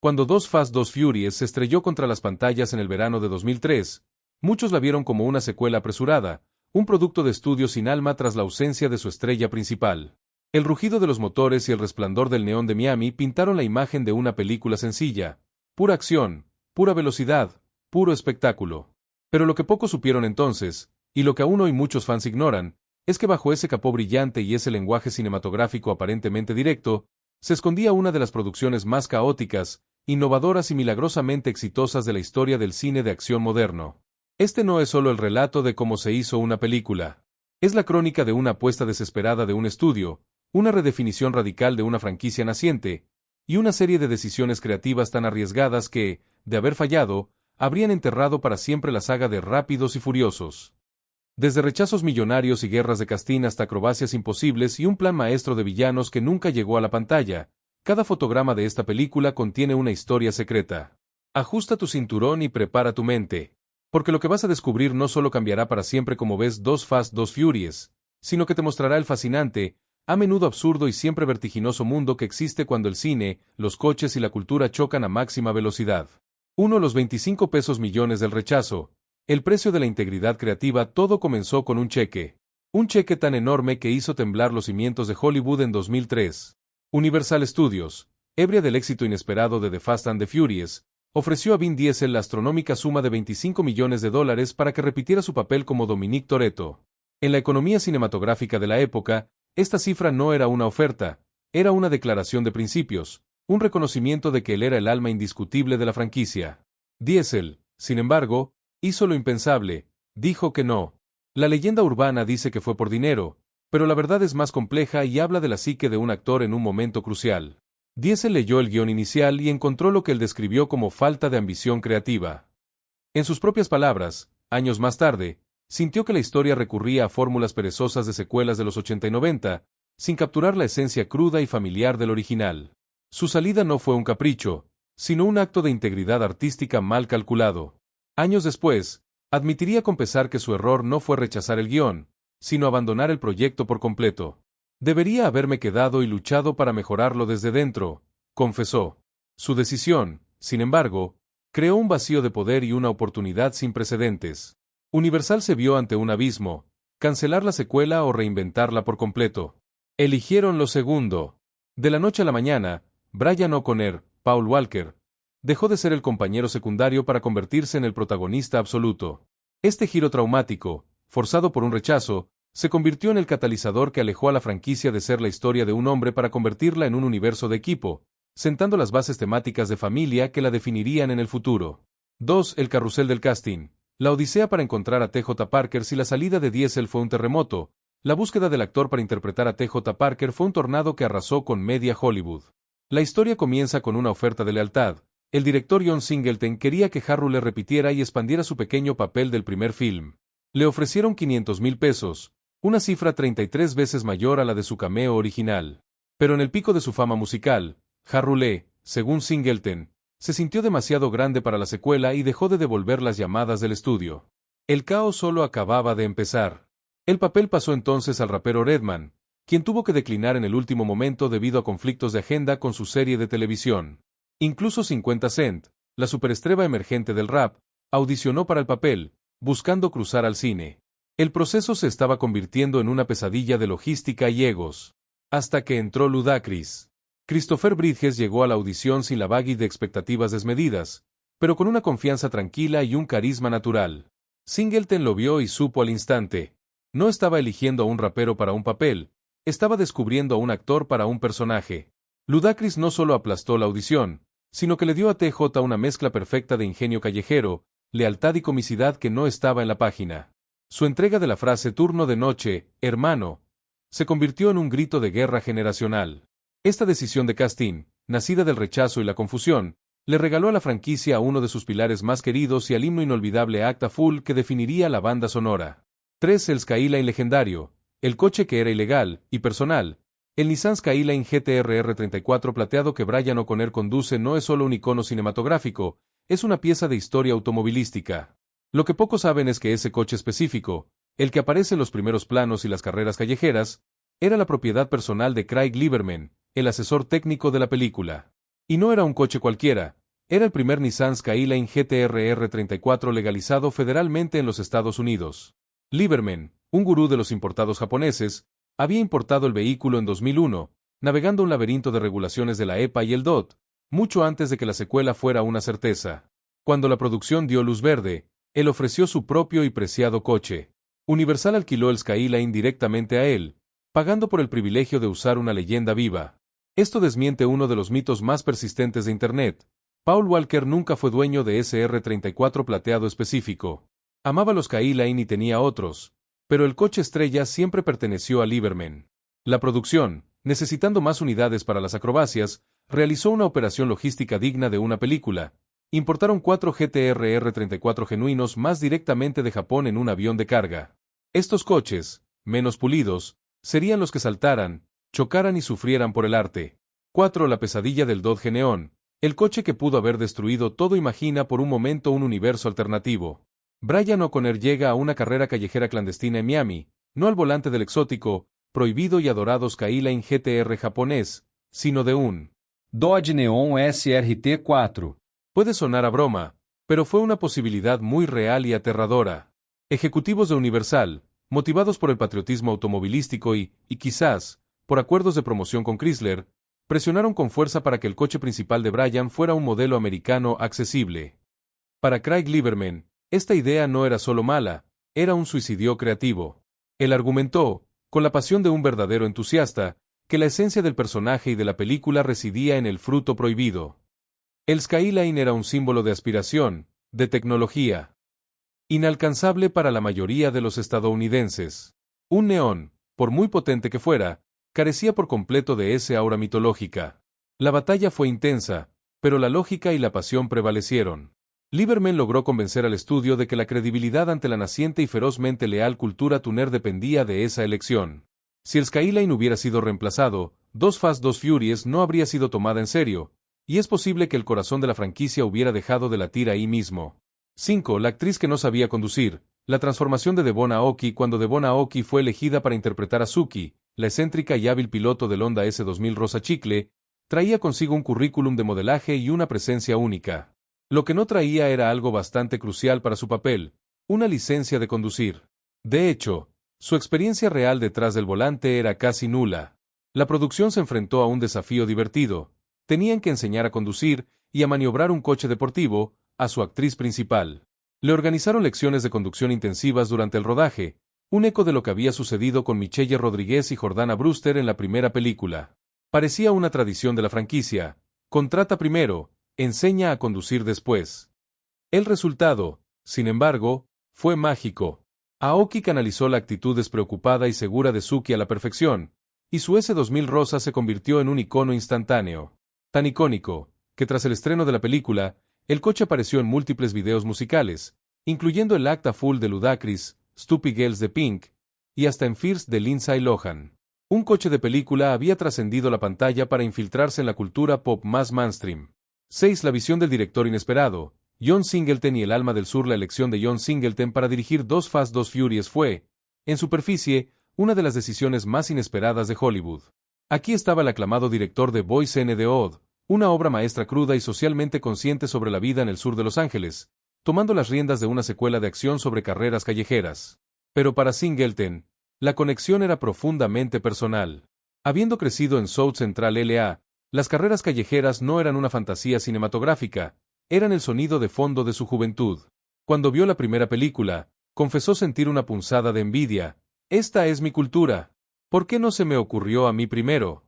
Cuando Dos Fast, Dos Furious se estrelló contra las pantallas en el verano de 2003, muchos la vieron como una secuela apresurada, un producto de estudio sin alma tras la ausencia de su estrella principal. El rugido de los motores y el resplandor del neón de Miami pintaron la imagen de una película sencilla, pura acción, pura velocidad, puro espectáculo. Pero lo que pocos supieron entonces, y lo que aún hoy muchos fans ignoran, es que bajo ese capó brillante y ese lenguaje cinematográfico aparentemente directo, se escondía una de las producciones más caóticas, innovadoras y milagrosamente exitosas de la historia del cine de acción moderno. Este no es solo el relato de cómo se hizo una película. Es la crónica de una apuesta desesperada de un estudio, una redefinición radical de una franquicia naciente, y una serie de decisiones creativas tan arriesgadas que, de haber fallado, habrían enterrado para siempre la saga de Rápidos y Furiosos. Desde rechazos millonarios y guerras de casting hasta acrobacias imposibles y un plan maestro de villanos que nunca llegó a la pantalla, cada fotograma de esta película contiene una historia secreta. Ajusta tu cinturón y prepara tu mente, porque lo que vas a descubrir no solo cambiará para siempre como ves Dos Fast, Dos Furious, sino que te mostrará el fascinante, a menudo absurdo y siempre vertiginoso mundo que existe cuando el cine, los coches y la cultura chocan a máxima velocidad. 1. Los 25 pesos millones del rechazo. El precio de la integridad creativa. Todo comenzó con un cheque. Un cheque tan enorme que hizo temblar los cimientos de Hollywood en 2003. Universal Studios, ebria del éxito inesperado de The Fast and the Furious, ofreció a Vin Diesel la astronómica suma de $25 millones para que repitiera su papel como Dominic Toretto. En la economía cinematográfica de la época, esta cifra no era una oferta, era una declaración de principios, un reconocimiento de que él era el alma indiscutible de la franquicia. Diesel, sin embargo, hizo lo impensable, dijo que no. La leyenda urbana dice que fue por dinero, pero la verdad es más compleja y habla de la psique de un actor en un momento crucial. Diesel leyó el guión inicial y encontró lo que él describió como falta de ambición creativa. En sus propias palabras, años más tarde, sintió que la historia recurría a fórmulas perezosas de secuelas de los 80 y 90, sin capturar la esencia cruda y familiar del original. Su salida no fue un capricho, sino un acto de integridad artística mal calculado. Años después, admitiría con pesar que su error no fue rechazar el guión, sino abandonar el proyecto por completo. Debería haberme quedado y luchado para mejorarlo desde dentro, confesó. Su decisión, sin embargo, creó un vacío de poder y una oportunidad sin precedentes. Universal se vio ante un abismo, cancelar la secuela o reinventarla por completo. Eligieron lo segundo. De la noche a la mañana, Brian O'Conner, Paul Walker, dejó de ser el compañero secundario para convertirse en el protagonista absoluto. Este giro traumático, forzado por un rechazo, se convirtió en el catalizador que alejó a la franquicia de ser la historia de un hombre para convertirla en un universo de equipo, sentando las bases temáticas de familia que la definirían en el futuro. 2. El carrusel del casting. La odisea para encontrar a T.J. Parker. Si la salida de Diesel fue un terremoto, la búsqueda del actor para interpretar a T.J. Parker fue un tornado que arrasó con media Hollywood. La historia comienza con una oferta de lealtad. El director John Singleton quería que Harrell le repitiera y expandiera su pequeño papel del primer film. Le ofrecieron $500,000, una cifra 33 veces mayor a la de su cameo original. Pero en el pico de su fama musical, Harrell, según Singleton, se sintió demasiado grande para la secuela y dejó de devolver las llamadas del estudio. El caos solo acababa de empezar. El papel pasó entonces al rapero Redman, quien tuvo que declinar en el último momento debido a conflictos de agenda con su serie de televisión. Incluso 50 Cent, la superestrella emergente del rap, audicionó para el papel, buscando cruzar al cine. El proceso se estaba convirtiendo en una pesadilla de logística y egos. Hasta que entró Ludacris. Christopher Bridges llegó a la audición sin la baggy de expectativas desmedidas, pero con una confianza tranquila y un carisma natural. Singleton lo vio y supo al instante. No estaba eligiendo a un rapero para un papel, estaba descubriendo a un actor para un personaje. Ludacris no solo aplastó la audición, sino que le dio a TJ una mezcla perfecta de ingenio callejero, lealtad y comicidad que no estaba en la página. Su entrega de la frase turno de noche, hermano, se convirtió en un grito de guerra generacional. Esta decisión de casting, nacida del rechazo y la confusión, le regaló a la franquicia a uno de sus pilares más queridos y al himno inolvidable Act a Fool que definiría la banda sonora. 3. El Skyline legendario, el coche que era ilegal y personal. El Nissan Skyline GT-RR 34 plateado que Brian O'Conner conduce no es solo un icono cinematográfico, es una pieza de historia automovilística. Lo que pocos saben es que ese coche específico, el que aparece en los primeros planos y las carreras callejeras, era la propiedad personal de Craig Lieberman, el asesor técnico de la película. Y no era un coche cualquiera, era el primer Nissan Skyline GT-R 34 legalizado federalmente en los Estados Unidos. Lieberman, un gurú de los importados japoneses, había importado el vehículo en 2001, navegando un laberinto de regulaciones de la EPA y el DOT, mucho antes de que la secuela fuera una certeza. Cuando la producción dio luz verde, él ofreció su propio y preciado coche. Universal alquiló el Skyline directamente a él, pagando por el privilegio de usar una leyenda viva. Esto desmiente uno de los mitos más persistentes de Internet. Paul Walker nunca fue dueño de ese R34 plateado específico. Amaba los Skyline y tenía otros, pero el coche estrella siempre perteneció a Lieberman. La producción, necesitando más unidades para las acrobacias, realizó una operación logística digna de una película. Importaron 4 GT-R 34 genuinos más directamente de Japón en un avión de carga. Estos coches, menos pulidos, serían los que saltaran, chocaran y sufrieran por el arte. 4. La pesadilla del Dodge Neon, el coche que pudo haber destruido todo. Imagina por un momento un universo alternativo. Brian O'Connor llega a una carrera callejera clandestina en Miami, no al volante del exótico, prohibido y adorado Skyline GT-R japonés, sino de un Dodge Neon SRT4. Puede sonar a broma, pero fue una posibilidad muy real y aterradora. Ejecutivos de Universal, motivados por el patriotismo automovilístico y quizás, por acuerdos de promoción con Chrysler, presionaron con fuerza para que el coche principal de Brian fuera un modelo americano accesible. Para Craig Lieberman, esta idea no era solo mala, era un suicidio creativo. Él argumentó, con la pasión de un verdadero entusiasta, que la esencia del personaje y de la película residía en el fruto prohibido. El Skyline era un símbolo de aspiración, de tecnología. Inalcanzable para la mayoría de los estadounidenses. Un neón, por muy potente que fuera, carecía por completo de ese aura mitológica. La batalla fue intensa, pero la lógica y la pasión prevalecieron. Lieberman logró convencer al estudio de que la credibilidad ante la naciente y ferozmente leal cultura tuner dependía de esa elección. Si el Skyline hubiera sido reemplazado, Dos Fast Dos Furious no habría sido tomada en serio, y es posible que el corazón de la franquicia hubiera dejado de latir ahí mismo. 5. La actriz que no sabía conducir. La transformación de Devon Aoki. Cuando Devon Aoki fue elegida para interpretar a Suki, la excéntrica y hábil piloto del Honda S2000 rosa chicle, traía consigo un currículum de modelaje y una presencia única. Lo que no traía era algo bastante crucial para su papel, una licencia de conducir. De hecho, su experiencia real detrás del volante era casi nula. La producción se enfrentó a un desafío divertido. Tenían que enseñar a conducir y a maniobrar un coche deportivo a su actriz principal. Le organizaron lecciones de conducción intensivas durante el rodaje, un eco de lo que había sucedido con Michelle Rodríguez y Jordana Brewster en la primera película. Parecía una tradición de la franquicia: contrata primero, enseña a conducir después. El resultado, sin embargo, fue mágico. Aoki canalizó la actitud despreocupada y segura de Suki a la perfección, y su S2000 rosa se convirtió en un icono instantáneo. Tan icónico, que tras el estreno de la película, el coche apareció en múltiples videos musicales, incluyendo el Act a Fool de Ludacris, Stupid Girls de Pink, y hasta en Fierce de Lindsay Lohan. Un coche de película había trascendido la pantalla para infiltrarse en la cultura pop más mainstream. 6. La visión del director inesperado. John Singleton y el alma del sur. La elección de John Singleton para dirigir Dos Fast Dos Furious fue, en superficie, una de las decisiones más inesperadas de Hollywood. Aquí estaba el aclamado director de Boys N. The Odd, una obra maestra cruda y socialmente consciente sobre la vida en el sur de Los Ángeles, tomando las riendas de una secuela de acción sobre carreras callejeras. Pero para Singleton, la conexión era profundamente personal. Habiendo crecido en South Central LA, las carreras callejeras no eran una fantasía cinematográfica, eran el sonido de fondo de su juventud. Cuando vio la primera película, confesó sentir una punzada de envidia. Esta es mi cultura. ¿Por qué no se me ocurrió a mí primero?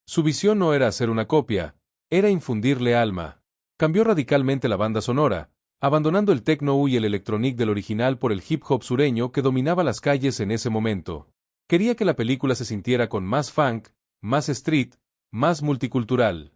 Su visión no era hacer una copia, era infundirle alma. Cambió radicalmente la banda sonora, abandonando el techno y el electronic del original por el hip hop sureño que dominaba las calles en ese momento. Quería que la película se sintiera con más funk, más street, más multicultural.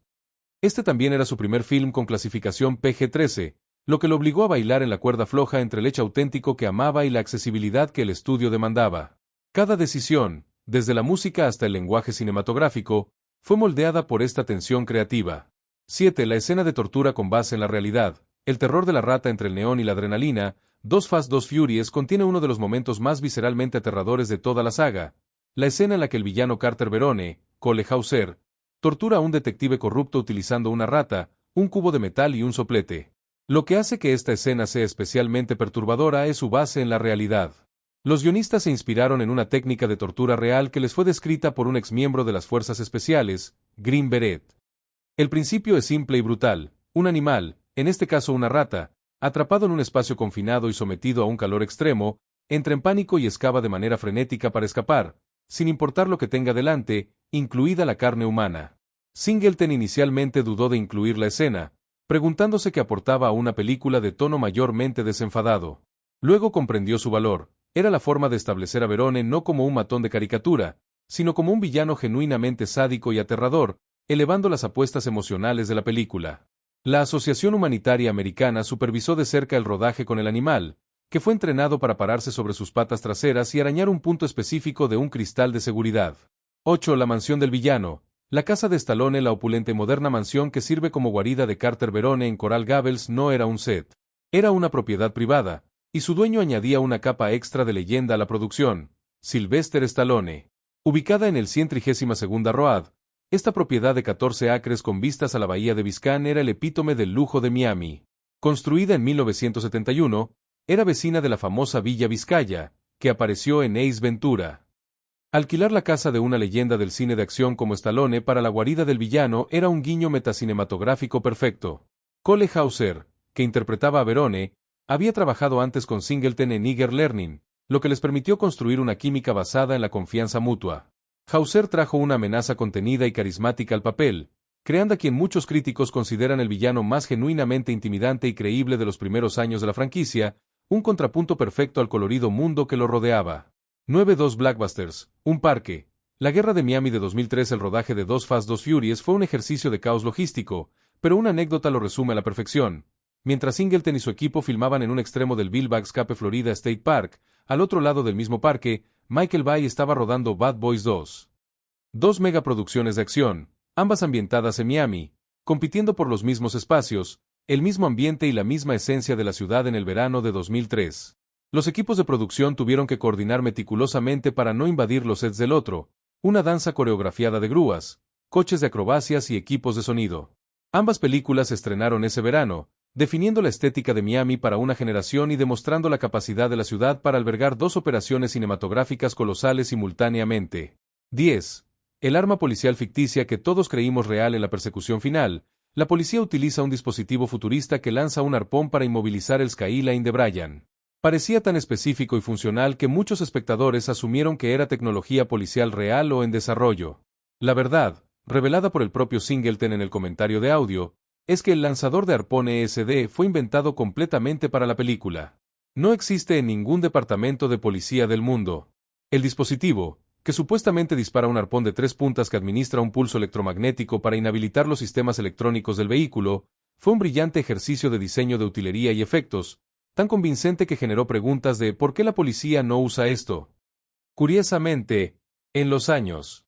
Este también era su primer film con clasificación PG-13, lo que lo obligó a bailar en la cuerda floja entre el hecho auténtico que amaba y la accesibilidad que el estudio demandaba. Cada decisión, desde la música hasta el lenguaje cinematográfico, fue moldeada por esta tensión creativa. 7. La escena de tortura con base en la realidad. El terror de la rata entre el neón y la adrenalina. Dos Fast Dos Furious contiene uno de los momentos más visceralmente aterradores de toda la saga. La escena en la que el villano Carter Verone, Cole Hauser, tortura a un detective corrupto utilizando una rata, un cubo de metal y un soplete. Lo que hace que esta escena sea especialmente perturbadora es su base en la realidad. Los guionistas se inspiraron en una técnica de tortura real que les fue descrita por un exmiembro de las Fuerzas Especiales, Green Beret. El principio es simple y brutal. Un animal, en este caso una rata, atrapado en un espacio confinado y sometido a un calor extremo, entra en pánico y excava de manera frenética para escapar, sin importar lo que tenga delante, incluida la carne humana. Singleton inicialmente dudó de incluir la escena, preguntándose qué aportaba a una película de tono mayormente desenfadado. Luego comprendió su valor. Era la forma de establecer a Verone no como un matón de caricatura, sino como un villano genuinamente sádico y aterrador, elevando las apuestas emocionales de la película. La Asociación Humanitaria Americana supervisó de cerca el rodaje con el animal, que fue entrenado para pararse sobre sus patas traseras y arañar un punto específico de un cristal de seguridad. 8. La mansión del villano. La casa de Stallone, la opulenta y moderna mansión que sirve como guarida de Carter Verone en Coral Gables, no era un set. Era una propiedad privada, y su dueño añadía una capa extra de leyenda a la producción, Sylvester Stallone. Ubicada en el 132ª Road, esta propiedad de 14 acres con vistas a la bahía de Biscayne era el epítome del lujo de Miami. Construida en 1971, era vecina de la famosa Villa Vizcaya, que apareció en Ace Ventura. Alquilar la casa de una leyenda del cine de acción como Stallone para la guarida del villano era un guiño metacinematográfico perfecto. Cole Hauser, que interpretaba a Verone, había trabajado antes con Singleton en Eager Learning, lo que les permitió construir una química basada en la confianza mutua. Hauser trajo una amenaza contenida y carismática al papel, creando a quien muchos críticos consideran el villano más genuinamente intimidante y creíble de los primeros años de la franquicia, un contrapunto perfecto al colorido mundo que lo rodeaba. 9-2 Blockbusters, un parque. La Guerra de Miami de 2003. El rodaje de 2 Fast 2 Furious fue un ejercicio de caos logístico, pero una anécdota lo resume a la perfección. Mientras Singleton y su equipo filmaban en un extremo del Bill Baxcape Florida State Park, al otro lado del mismo parque, Michael Bay estaba rodando Bad Boys 2. Dos megaproducciones de acción, ambas ambientadas en Miami, compitiendo por los mismos espacios, el mismo ambiente y la misma esencia de la ciudad en el verano de 2003. Los equipos de producción tuvieron que coordinar meticulosamente para no invadir los sets del otro, una danza coreografiada de grúas, coches de acrobacias y equipos de sonido. Ambas películas se estrenaron ese verano, definiendo la estética de Miami para una generación y demostrando la capacidad de la ciudad para albergar dos operaciones cinematográficas colosales simultáneamente. 10. El arma policial ficticia que todos creímos real en la persecución final. La policía utiliza un dispositivo futurista que lanza un arpón para inmovilizar el Skyline de Bryan. Parecía tan específico y funcional que muchos espectadores asumieron que era tecnología policial real o en desarrollo. La verdad, revelada por el propio Singleton en el comentario de audio, es que el lanzador de arpón ESD fue inventado completamente para la película. No existe en ningún departamento de policía del mundo. El dispositivo, que supuestamente dispara un arpón de 3 puntas que administra un pulso electromagnético para inhabilitar los sistemas electrónicos del vehículo, fue un brillante ejercicio de diseño de utilería y efectos, tan convincente que generó preguntas de ¿por qué la policía no usa esto? Curiosamente, en los años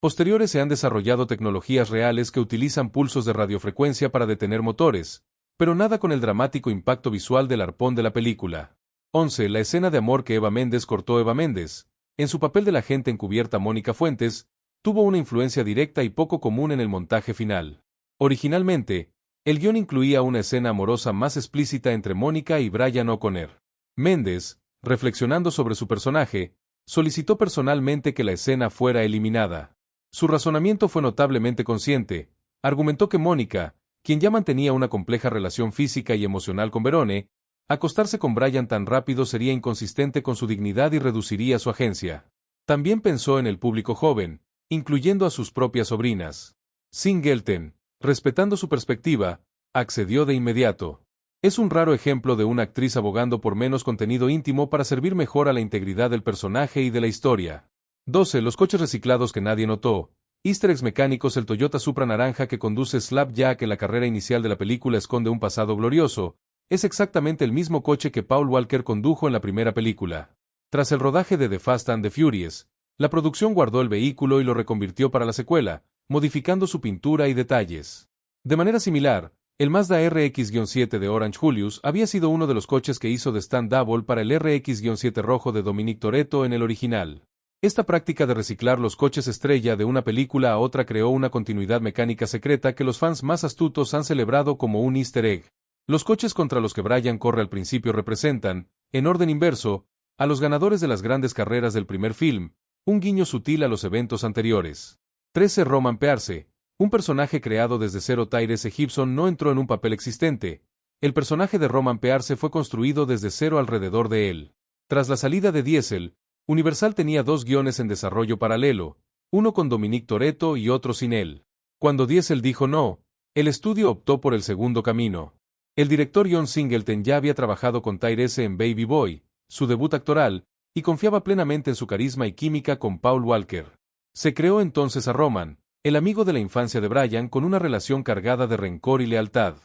posteriores se han desarrollado tecnologías reales que utilizan pulsos de radiofrecuencia para detener motores, pero nada con el dramático impacto visual del arpón de la película. 11. La escena de amor que Eva Méndez cortó. Eva Méndez, en su papel de la agente encubierta Mónica Fuentes, tuvo una influencia directa y poco común en el montaje final. Originalmente, el guión incluía una escena amorosa más explícita entre Mónica y Brian O'Connor. Méndez, reflexionando sobre su personaje, solicitó personalmente que la escena fuera eliminada. Su razonamiento fue notablemente consciente. Argumentó que Mónica, quien ya mantenía una compleja relación física y emocional con Verone, acostarse con Brian tan rápido sería inconsistente con su dignidad y reduciría su agencia. También pensó en el público joven, incluyendo a sus propias sobrinas. Singleton, respetando su perspectiva, accedió de inmediato. Es un raro ejemplo de una actriz abogando por menos contenido íntimo para servir mejor a la integridad del personaje y de la historia. 12. Los coches reciclados que nadie notó. Easter eggs mecánicos. El Toyota Supra naranja que conduce Slapjack en la carrera inicial de la película esconde un pasado glorioso. Es exactamente el mismo coche que Paul Walker condujo en la primera película. Tras el rodaje de The Fast and the Furious, la producción guardó el vehículo y lo reconvirtió para la secuela, modificando su pintura y detalles. De manera similar, el Mazda RX-7 de Orange Julius había sido uno de los coches que hizo de stand double para el RX-7 rojo de Dominic Toretto en el original. Esta práctica de reciclar los coches estrella de una película a otra creó una continuidad mecánica secreta que los fans más astutos han celebrado como un easter egg. Los coches contra los que Brian corre al principio representan, en orden inverso, a los ganadores de las grandes carreras del primer film, un guiño sutil a los eventos anteriores. 13. Roman Pearce, un personaje creado desde cero. Tyrese Gibson no entró en un papel existente. El personaje de Roman Pearce fue construido desde cero alrededor de él. Tras la salida de Diesel, Universal tenía dos guiones en desarrollo paralelo, uno con Dominic Toretto y otro sin él. Cuando Diesel dijo no, el estudio optó por el segundo camino. El director John Singleton ya había trabajado con Tyrese en Baby Boy, su debut actoral, y confiaba plenamente en su carisma y química con Paul Walker. Se creó entonces a Roman, el amigo de la infancia de Brian, con una relación cargada de rencor y lealtad.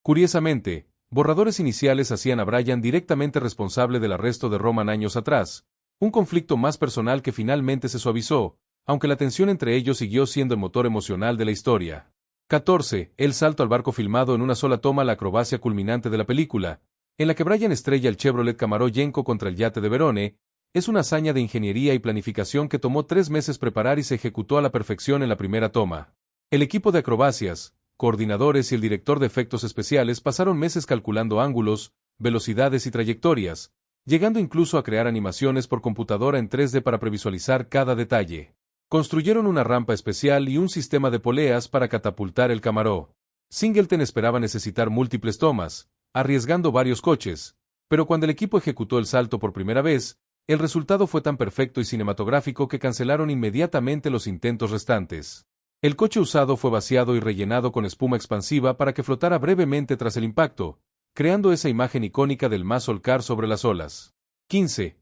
Curiosamente, borradores iniciales hacían a Brian directamente responsable del arresto de Roman años atrás, un conflicto más personal que finalmente se suavizó, aunque la tensión entre ellos siguió siendo el motor emocional de la historia. 14. El salto al barco, filmado en una sola toma, la acrobacia culminante de la película, en la que Brian estrella el Chevrolet Camaro Yenko contra el yate de Verone, es una hazaña de ingeniería y planificación que tomó 3 meses preparar y se ejecutó a la perfección en la primera toma. El equipo de acrobacias, coordinadores y el director de efectos especiales pasaron meses calculando ángulos, velocidades y trayectorias, llegando incluso a crear animaciones por computadora en 3D para previsualizar cada detalle. Construyeron una rampa especial y un sistema de poleas para catapultar el Camaro. Singleton esperaba necesitar múltiples tomas, arriesgando varios coches, pero cuando el equipo ejecutó el salto por primera vez, el resultado fue tan perfecto y cinematográfico que cancelaron inmediatamente los intentos restantes. El coche usado fue vaciado y rellenado con espuma expansiva para que flotara brevemente tras el impacto, creando esa imagen icónica del muscle car sobre las olas. 15.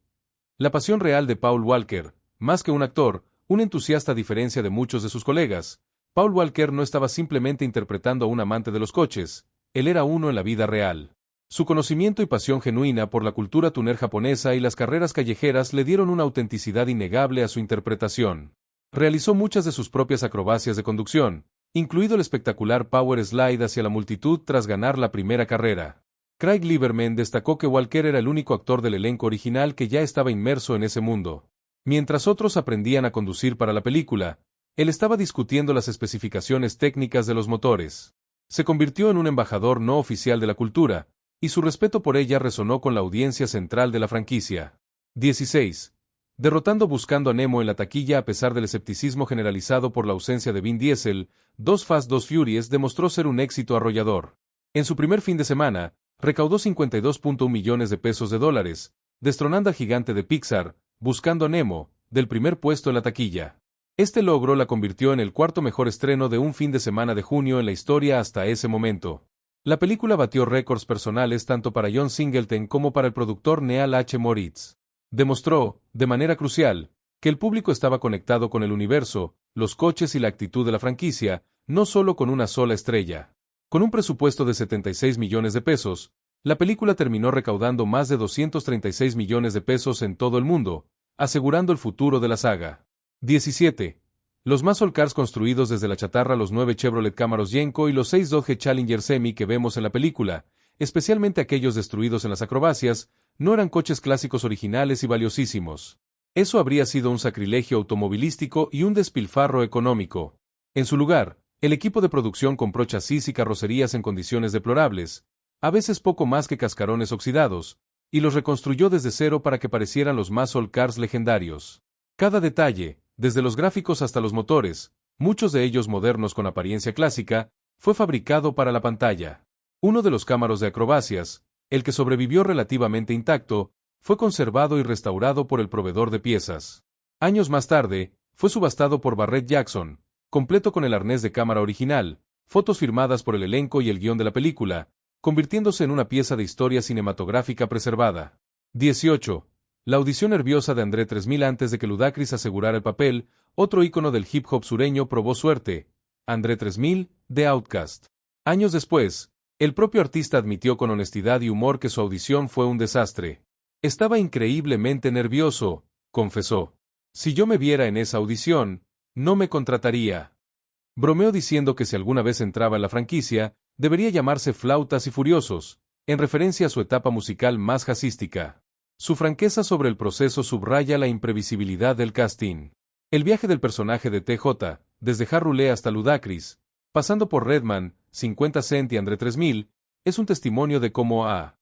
La pasión real de Paul Walker. Más que un actor, un entusiasta a diferencia de muchos de sus colegas, Paul Walker no estaba simplemente interpretando a un amante de los coches, él era uno en la vida real. Su conocimiento y pasión genuina por la cultura tuner japonesa y las carreras callejeras le dieron una autenticidad innegable a su interpretación. Realizó muchas de sus propias acrobacias de conducción, incluido el espectacular Power Slide hacia la multitud tras ganar la primera carrera. Craig Lieberman destacó que Walker era el único actor del elenco original que ya estaba inmerso en ese mundo. Mientras otros aprendían a conducir para la película, él estaba discutiendo las especificaciones técnicas de los motores. Se convirtió en un embajador no oficial de la cultura, y su respeto por ella resonó con la audiencia central de la franquicia. 16. Derrotando Buscando a Nemo en la taquilla. A pesar del escepticismo generalizado por la ausencia de Vin Diesel, 2 Fast 2 Furious demostró ser un éxito arrollador. En su primer fin de semana, recaudó $52.1 millones, destronando al gigante de Pixar, Buscando a Nemo, del primer puesto en la taquilla. Este logro la convirtió en el cuarto mejor estreno de un fin de semana de junio en la historia hasta ese momento. La película batió récords personales tanto para John Singleton como para el productor Neal H. Moritz. Demostró, de manera crucial, que el público estaba conectado con el universo, los coches y la actitud de la franquicia, no solo con una sola estrella. Con un presupuesto de $76 millones, la película terminó recaudando más de $236 millones en todo el mundo, asegurando el futuro de la saga. 17. Los muscle cars construidos desde la chatarra, los 9 Chevrolet Camaros Yenko y los 6 Dodge Challenger Semi que vemos en la película, especialmente aquellos destruidos en las acrobacias, no eran coches clásicos originales y valiosísimos. Eso habría sido un sacrilegio automovilístico y un despilfarro económico. En su lugar, el equipo de producción compró chasis y carrocerías en condiciones deplorables, a veces poco más que cascarones oxidados, y los reconstruyó desde cero para que parecieran los muscle cars legendarios. Cada detalle, desde los gráficos hasta los motores, muchos de ellos modernos con apariencia clásica, fue fabricado para la pantalla. Uno de los cámaros de acrobacias, el que sobrevivió relativamente intacto, fue conservado y restaurado por el proveedor de piezas. Años más tarde, fue subastado por Barrett Jackson, completo con el arnés de cámara original, fotos firmadas por el elenco y el guión de la película, convirtiéndose en una pieza de historia cinematográfica preservada. 18. La audición nerviosa de André 3000 antes de que Ludacris asegurara el papel, otro ícono del hip hop sureño probó suerte. André 3000, de Outkast. Años después, el propio artista admitió con honestidad y humor que su audición fue un desastre. Estaba increíblemente nervioso, confesó. Si yo me viera en esa audición, no me contrataría. Bromeó diciendo que si alguna vez entraba en la franquicia, debería llamarse Flautas y Furiosos, en referencia a su etapa musical más jazzística. Su franqueza sobre el proceso subraya la imprevisibilidad del casting. El viaje del personaje de TJ, desde Harrule hasta Ludacris, pasando por Redman, 50 Cent y André 3000, es un testimonio de cómo a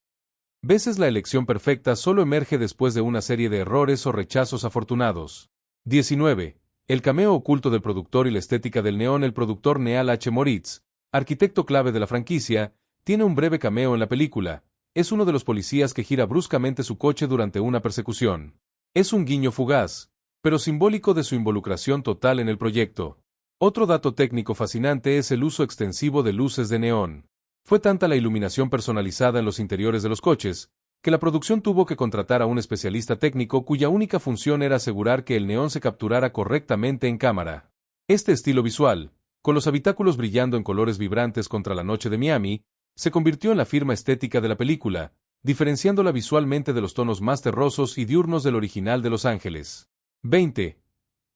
veces la elección perfecta solo emerge después de una serie de errores o rechazos afortunados. 19. El cameo oculto del productor y la estética del neón. El productor Neal H. Moritz, arquitecto clave de la franquicia, tiene un breve cameo en la película. Es uno de los policías que gira bruscamente su coche durante una persecución. Es un guiño fugaz, pero simbólico de su involucración total en el proyecto. Otro dato técnico fascinante es el uso extensivo de luces de neón. Fue tanta la iluminación personalizada en los interiores de los coches, que la producción tuvo que contratar a un especialista técnico cuya única función era asegurar que el neón se capturara correctamente en cámara. Este estilo visual, con los habitáculos brillando en colores vibrantes contra la noche de Miami, se convirtió en la firma estética de la película, diferenciándola visualmente de los tonos más terrosos y diurnos del original de Los Ángeles. 20.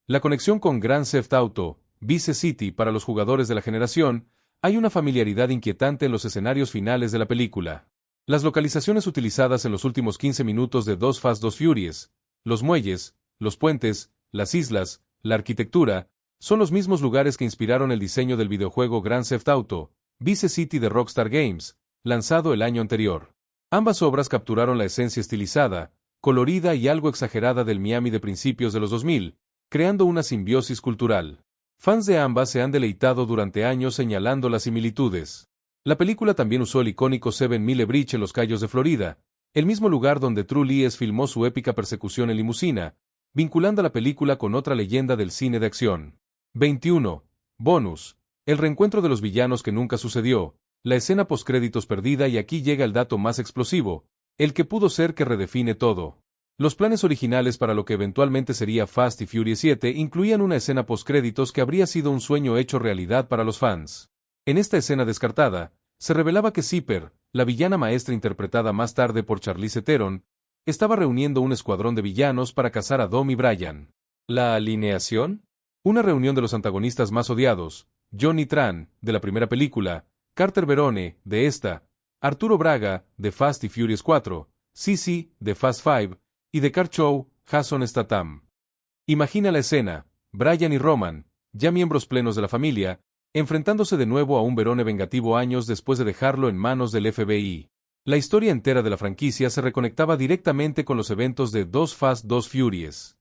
La conexión con Grand Theft Auto, Vice City. Para los jugadores de la generación, hay una familiaridad inquietante en los escenarios finales de la película. Las localizaciones utilizadas en los últimos 15 minutos de Dos Fast Dos Furious, los muelles, los puentes, las islas, la arquitectura, son los mismos lugares que inspiraron el diseño del videojuego Grand Theft Auto, Vice City de Rockstar Games, lanzado el año anterior. Ambas obras capturaron la esencia estilizada, colorida y algo exagerada del Miami de principios de los 2000, creando una simbiosis cultural. Fans de ambas se han deleitado durante años señalando las similitudes. La película también usó el icónico 7 Mile Bridge en los Cayos de Florida, el mismo lugar donde True Lies filmó su épica persecución en limusina, vinculando la película con otra leyenda del cine de acción. 21. Bonus. El reencuentro de los villanos que nunca sucedió, la escena postcréditos perdida. Y aquí llega el dato más explosivo, el que pudo ser que redefine todo. Los planes originales para lo que eventualmente sería Fast y Furious 7 incluían una escena postcréditos que habría sido un sueño hecho realidad para los fans. En esta escena descartada, se revelaba que Zipper, la villana maestra interpretada más tarde por Charlize Theron, estaba reuniendo un escuadrón de villanos para cazar a Dom y Brian. ¿La alineación? Una reunión de los antagonistas más odiados, Johnny Tran, de la primera película, Carter Verone, de esta, Arturo Braga, de Fast y Furious 4, Sisi, de Fast 5, y de Car Chow, Jason Statham. Imagina la escena, Brian y Roman, ya miembros plenos de la familia, enfrentándose de nuevo a un Verone vengativo años después de dejarlo en manos del FBI. La historia entera de la franquicia se reconectaba directamente con los eventos de Dos Fast Dos Furious.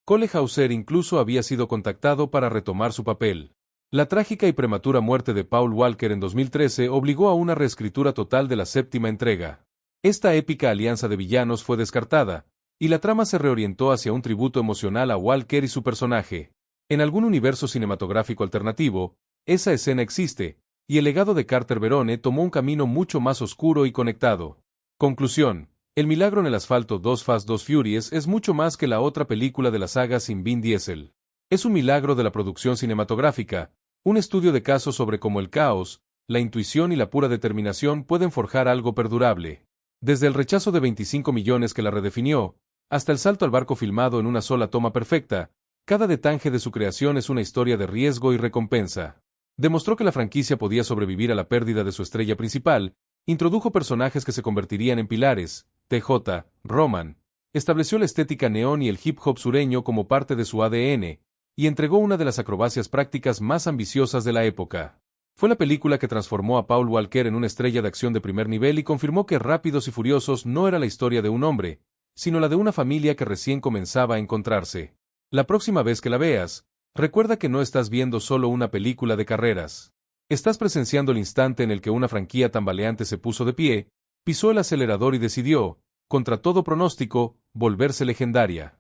Cole Hauser incluso había sido contactado para retomar su papel. La trágica y prematura muerte de Paul Walker en 2013 obligó a una reescritura total de la séptima entrega. Esta épica alianza de villanos fue descartada, y la trama se reorientó hacia un tributo emocional a Walker y su personaje. En algún universo cinematográfico alternativo, esa escena existe, y el legado de Carter Verone tomó un camino mucho más oscuro y conectado. Conclusión. El milagro en el asfalto 2 Fast 2 Furious es mucho más que la otra película de la saga sin Vin Diesel. Es un milagro de la producción cinematográfica, un estudio de caso sobre cómo el caos, la intuición y la pura determinación pueden forjar algo perdurable. Desde el rechazo de 25 millones que la redefinió, hasta el salto al barco filmado en una sola toma perfecta, cada detalle de su creación es una historia de riesgo y recompensa. Demostró que la franquicia podía sobrevivir a la pérdida de su estrella principal, introdujo personajes que se convertirían en pilares, TJ, Roman, estableció la estética neón y el hip hop sureño como parte de su ADN, y entregó una de las acrobacias prácticas más ambiciosas de la época. Fue la película que transformó a Paul Walker en una estrella de acción de primer nivel y confirmó que Rápidos y Furiosos no era la historia de un hombre, sino la de una familia que recién comenzaba a encontrarse. La próxima vez que la veas, recuerda que no estás viendo solo una película de carreras. Estás presenciando el instante en el que una franquicia tambaleante se puso de pie, pisó el acelerador y decidió, contra todo pronóstico, volverse legendaria.